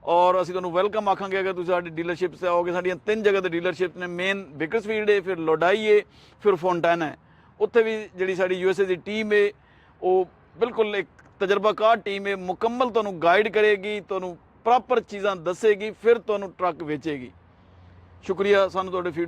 ਔਰ ਅਸੀਂ ਤੁਹਾਨੂੰ ਵੈਲਕਮ ਆਖਾਂਗੇ ਅਗਰ ਤੁਸੀਂ ਸਾਡੀ ਡੀਲਰਸ਼ਿਪ 'ਤੇ ਆਓਗੇ। ਸਾਡੀਆਂ 3 ਜਗ੍ਹਾ ਤੇ ਡੀਲਰਸ਼ਿਪ ਨੇ, ਮੇਨ ਬੇਕਰਸਫੀਲਡ ਹੈ, ਫਿਰ ਲੋਡਾਈ ਹੈ, ਫਿਰ ਫੋਂਟਾਨਾ ਹੈ। ਉੱਥੇ ਵੀ ਜਿਹੜੀ ਸਾਡੀ USA ਦੀ ਟੀਮ ਹੈ ਉਹ ਬਿਲਕੁਲ ਇੱਕ ਤਜਰਬਾਕਾਰ ਟੀਮ ਹੈ, ਮੁਕੰਮਲ ਤੁਹਾਨੂੰ ਗਾਈਡ ਕਰੇਗੀ, ਤੁਹਾਨੂੰ ਪ੍ਰੋਪਰ ਚੀਜ਼ਾਂ ਦੱਸੇਗੀ, ਫਿਰ ਤੁਹਾਨੂੰ ਟਰੱਕ ਵੇਚੇਗੀ। ਸ਼ੁਕਰੀਆ ਸਾਨੂੰ ਤੁਹਾਡੇ ਫੀਡਬੈਕ